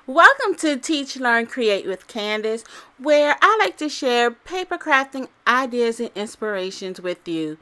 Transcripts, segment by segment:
Welcome to Teach, Learn, Create with Candace, where I like to share paper crafting ideas and inspirations with you.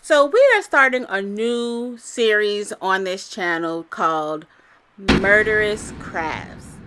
So, we are starting a new series on this channel called Murderous Crafts.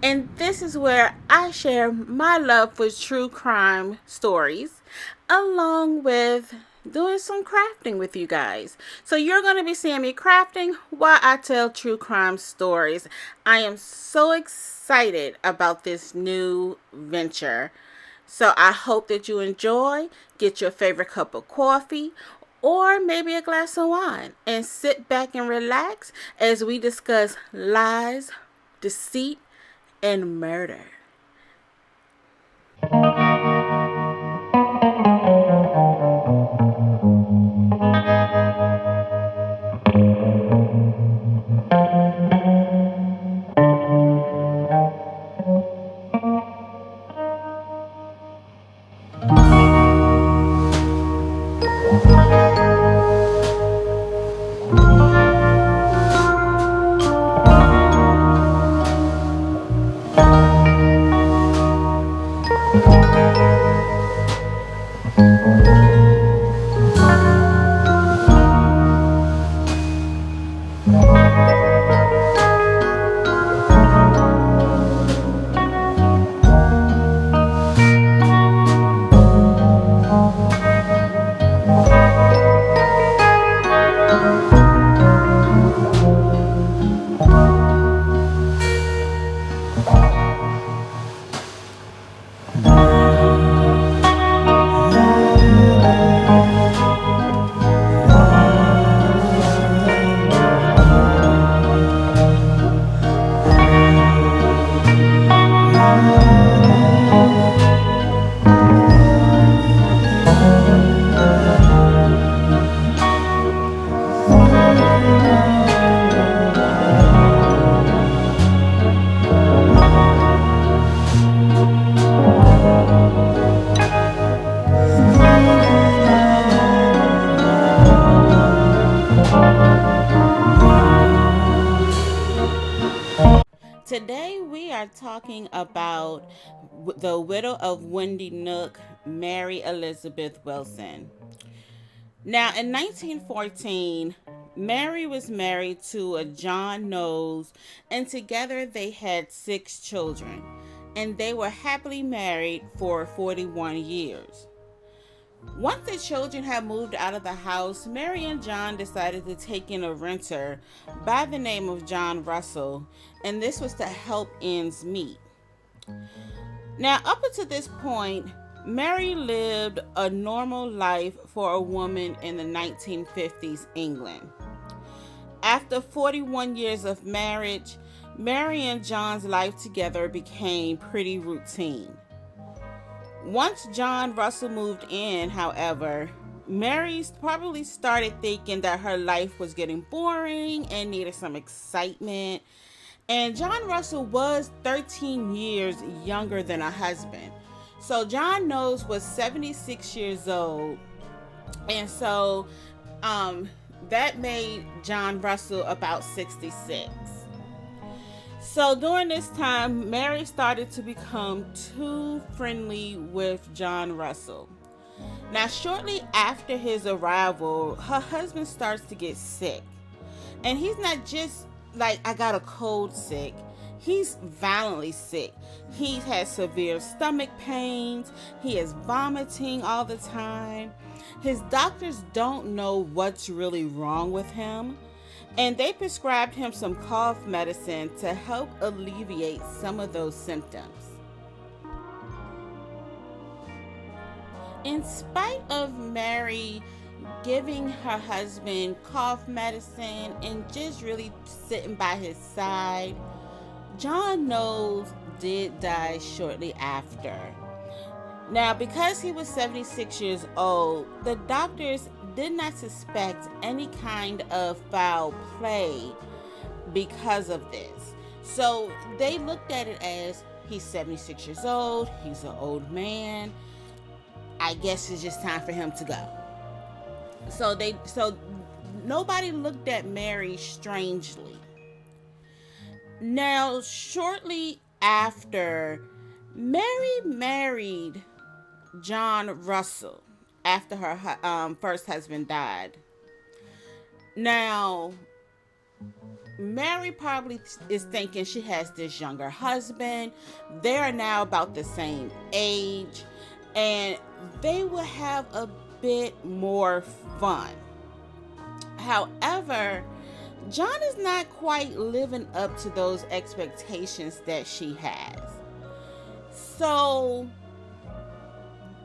And this is where I share my love for true crime stories along with doing some crafting with you guys. So you're going to be seeing me crafting while I tell true crime stories. I am so excited about this new venture. So I hope that you enjoy. Get your favorite cup of coffee or maybe a glass of wine and sit back and relax as we discuss lies, deceit, and murder. Today we are talking about the widow of Wendy Nook, Mary Elizabeth Wilson. Now, in 1914, Mary was married to a John Knowles, and together they had 6 children, and they were happily married for 41 years. Once the children had moved out of the house, Mary and John decided to take in a renter by the name of John Russell, and this was to help ends meet. Now, up until this point, Mary lived a normal life for a woman in the 1950s England. After 41 years of marriage, Mary and John's life together became pretty routine. Once John Russell moved in, however, Mary probably started thinking that her life was getting boring and needed some excitement. And John Russell was 13 years younger than her husband. So John Knowles was 76 years old. And so that made John Russell about 66. So during this time, Mary started to become too friendly with John Russell. Now, shortly after his arrival, her husband starts to get sick. And he's not just like, I got a cold sick. He's violently sick. He has severe stomach pains. He is vomiting all the time. His doctors don't know what's really wrong with him, and they prescribed him some cough medicine to help alleviate some of those symptoms. In spite of Mary giving her husband cough medicine and just really sitting by his side, John Knowles did die shortly after. Now, because he was 76 years old, the doctors did not suspect any kind of foul play because of this. So they looked at it as, he's 76 years old, he's an old man. I guess it's just time for him to go. So nobody looked at Mary strangely. Now, shortly after, Mary married John Russell after her first husband died. Now, Mary probably is thinking she has this younger husband. They are now about the same age, and they will have a bit more fun. However, John is not quite living up to those expectations that she has. So,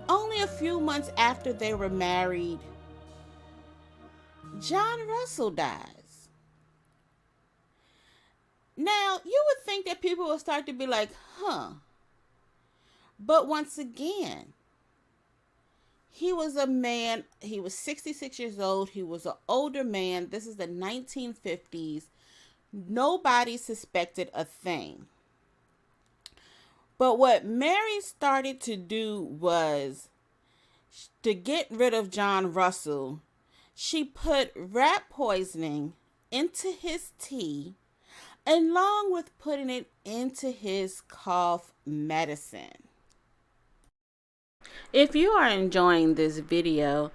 only a few months after they were married, John Russell dies. Now, you would think that people would start to be like, huh. But once again, he was a man, he was 66 years old, he was an older man. This is the 1950s. Nobody suspected a thing. But what Mary started to do was, to get rid of John Russell, she put rat poisoning into his tea, along with putting it into his cough medicine. If you are enjoying this video,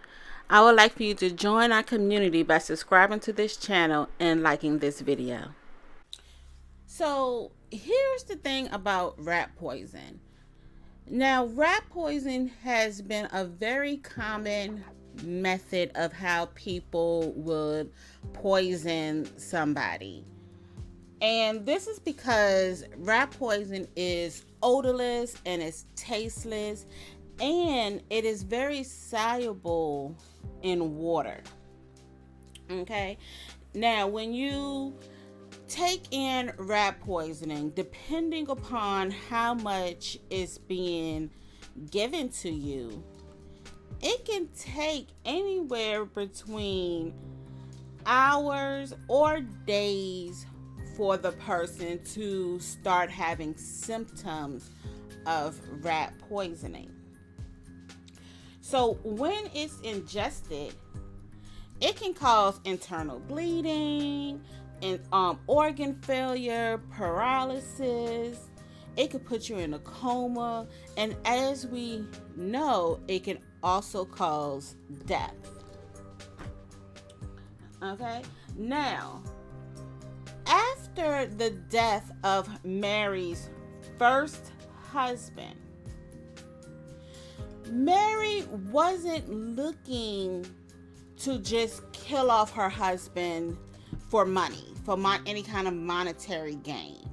I would like for you to join our community by subscribing to this channel and liking this video. So here's the thing about rat poison. Now, rat poison has been a very common method of how people would poison somebody. And this is because rat poison is odorless and it's tasteless, and it is very soluble in water. Okay? Now, when you take in rat poisoning, depending upon how much is being given to you, it can take anywhere between hours or days for the person to start having symptoms of rat poisoning. So when it's ingested, it can cause internal bleeding, and organ failure, paralysis. It could put you in a coma, and as we know, it can also cause death. Okay, now, after the death of Mary's first husband, Mary wasn't looking to just kill off her husband for money, for any kind of monetary gain.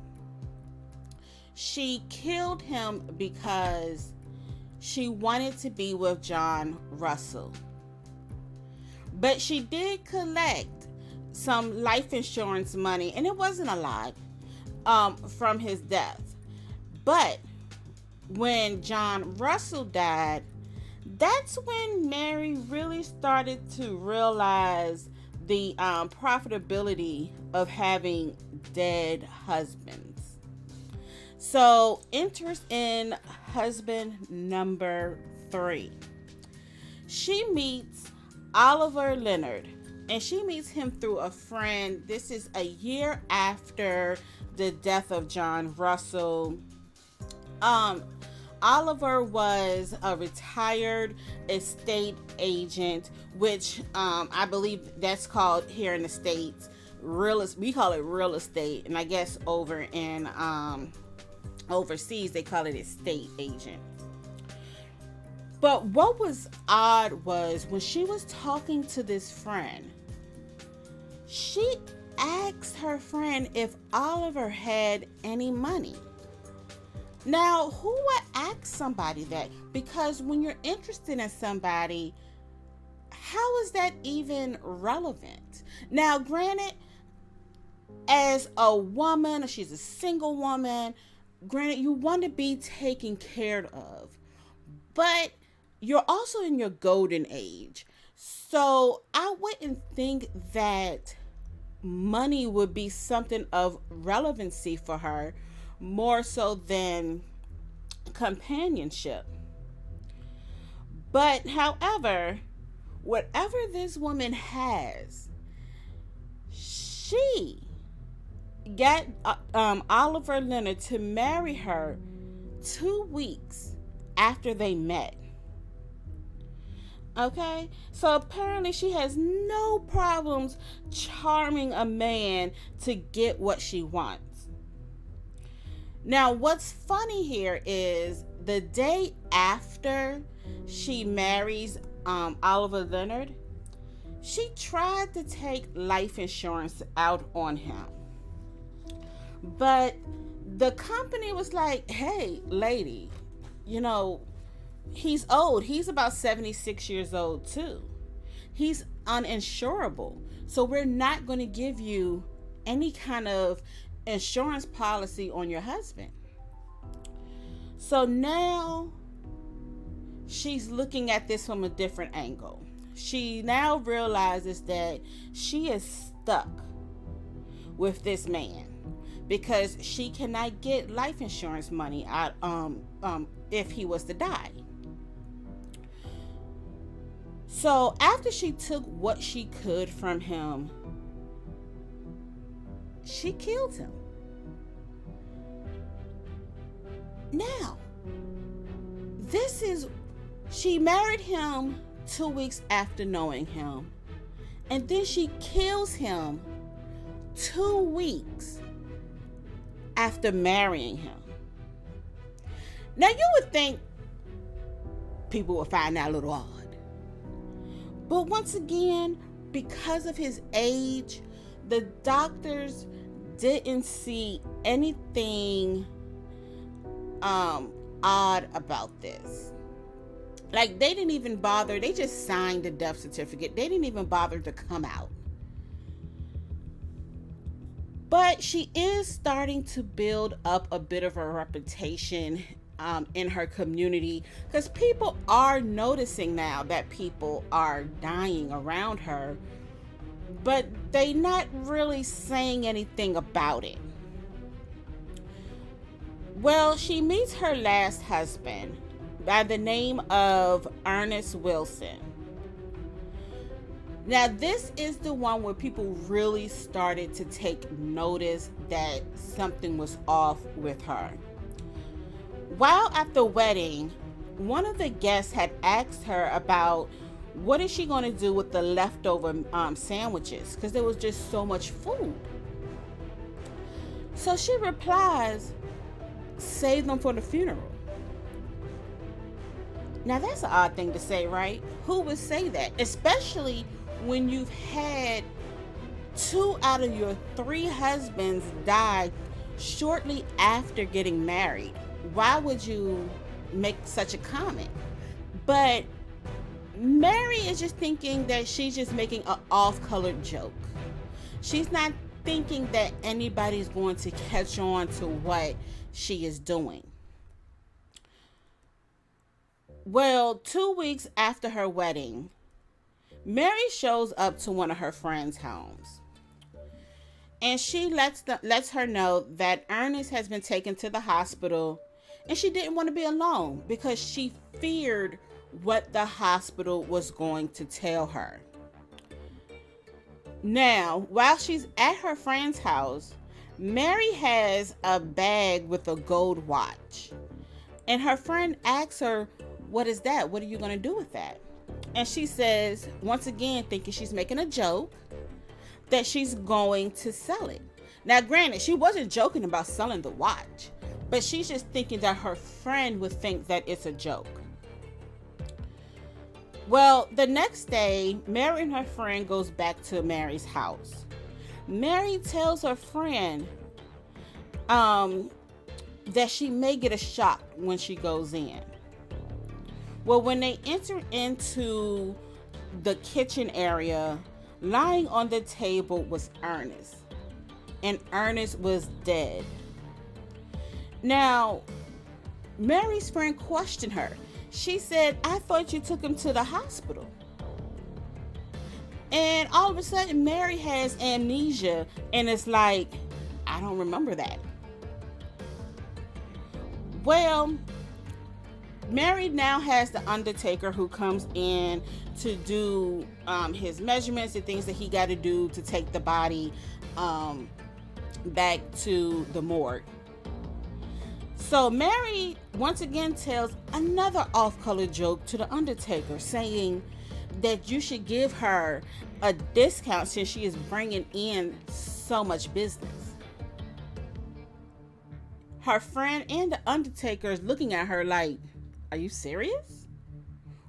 She killed him because she wanted to be with John Russell. But she did collect some life insurance money, and it wasn't a lot, from his death. But when John Russell died, that's when Mary really started to realize the profitability of having dead husbands. So, interest in husband number 3. She meets Oliver Leonard, and she meets him through a friend. This is a year after the death of John Russell. Oliver was a retired estate agent, which I believe that's called here in the States we call it real estate, and I guess over in overseas they call it estate agent. But what was odd was when she was talking to this friend, she asked her friend if Oliver had any money. Now, who would ask somebody that? Because when you're interested in somebody, how is that even relevant? Now, granted, as a woman, she's a single woman, granted, you want to be taken care of, but you're also in your golden age. So I wouldn't think that money would be something of relevancy for her, more so than companionship. But however, whatever this woman has, she got Oliver Leonard to marry her 2 weeks after they met. Okay, so apparently she has no problems charming a man to get what she wants. Now, what's funny here is the day after she marries Oliver Leonard, she tried to take life insurance out on him. But the company was like, hey, lady, you know, he's old. He's about 76 years old, too. He's uninsurable. So we're not going to give you any kind of insurance policy on your husband. So now she's looking at this from a different angle. She now realizes that she is stuck with this man because she cannot get life insurance money out if he was to die. So after she took what she could from him, she killed him. Now, she married him 2 weeks after knowing him, and then she kills him 2 weeks after marrying him. Now, you would think people would find that a little odd. But once again, because of his age, the doctors didn't see anything odd about this. Like, they didn't even bother. They just signed the death certificate. They didn't even bother to come out. But she is starting to build up a bit of a reputation in her community, because people are noticing now that people are dying around her, but they not really saying anything about it. Well, she meets her last husband by the name of Ernest Wilson. Now, this is the one where people really started to take notice that something was off with her. While at the wedding, one of the guests had asked her about what is she going to do with the leftover sandwiches, because there was just so much food. So she replies, save them for the funeral. Now, that's an odd thing to say, right? Who would say that? Especially when you've had 2 out of your 3 husbands die shortly after getting married. Why would you make such a comment? But Mary is just thinking that she's just making an off-colored joke. She's not thinking that anybody's going to catch on to what she is doing. Well, 2 weeks after her wedding, Mary shows up to one of her friends' homes. And she lets her know that Ernest has been taken to the hospital, and she didn't want to be alone because she feared what the hospital was going to tell her. Now, while she's at her friend's house, Mary has a bag with a gold watch. And her friend asks her, what is that? What are you going to do with that? And she says, once again, thinking she's making a joke, that she's going to sell it. Now, granted, she wasn't joking about selling the watch, but she's just thinking that her friend would think that it's a joke. Well, the next day, Mary and her friend goes back to Mary's house. Mary tells her friend that she may get a shock when she goes in. Well, when they enter into the kitchen area, lying on the table was Ernest, and Ernest was dead. Now, Mary's friend questioned her. She said, I thought you took him to the hospital. And all of a sudden, Mary has amnesia, and it's like, I don't remember that. Well, Mary now has the undertaker who comes in to do his measurements and things that he got to do to take the body back to the morgue. So Mary once again tells another off-color joke to the Undertaker, saying that you should give her a discount since she is bringing in so much business. Her friend and the Undertaker is looking at her like, are you serious?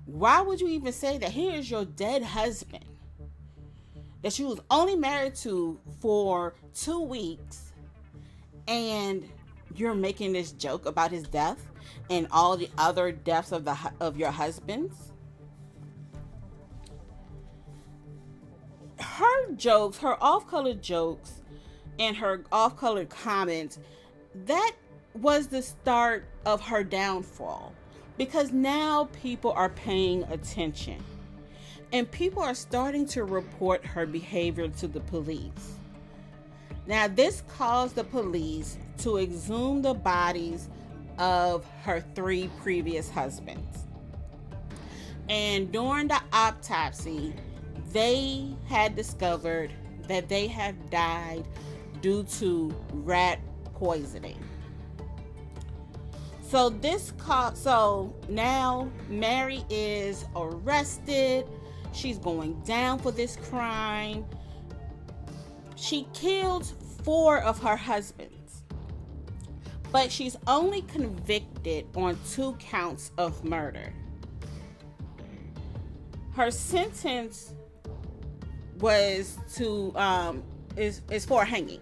Why would you even say that? Here is your dead husband that she was only married to for 2 weeks, and you're making this joke about his death and all the other deaths of your husbands. Her jokes, her off-color jokes, and her off-color comments, that was the start of her downfall, because now people are paying attention and people are starting to report her behavior to the police. Now, this caused the police to exhume the bodies of her 3 previous husbands. And during the autopsy, they had discovered that they had died due to rat poisoning. So now Mary is arrested. She's going down for this crime. She killed 4 of her husbands, but she's only convicted on 2 counts of murder. Her sentence was is for hanging.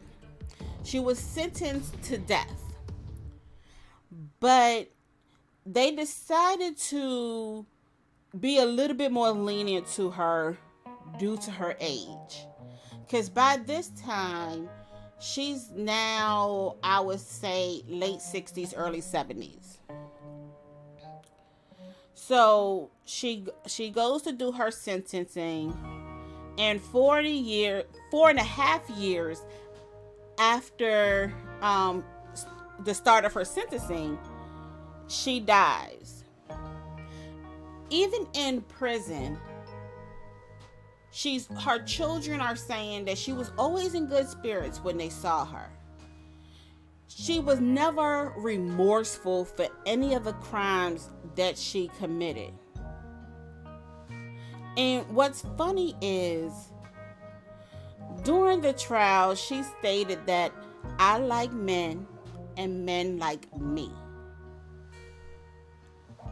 She was sentenced to death, but they decided to be a little bit more lenient to her due to her age. Because by this time, she's now, I would say, late 60s, early 70s. So she goes to do her sentencing, and 4.5 years after the start of her sentencing, she dies. Even in prison, her children are saying that she was always in good spirits when they saw her. She was never remorseful for any of the crimes that she committed. And what's funny is, during the trial, she stated that I like men and men like me.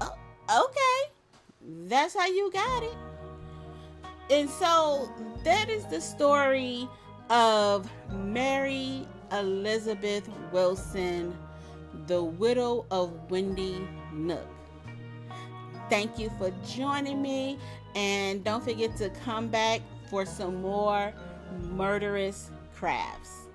Oh, okay. That's how you got it. And so that is the story of Mary Elizabeth Wilson, the widow of Wendy Nook. Thank you for joining me, and don't forget to come back for some more Murderous Crafts.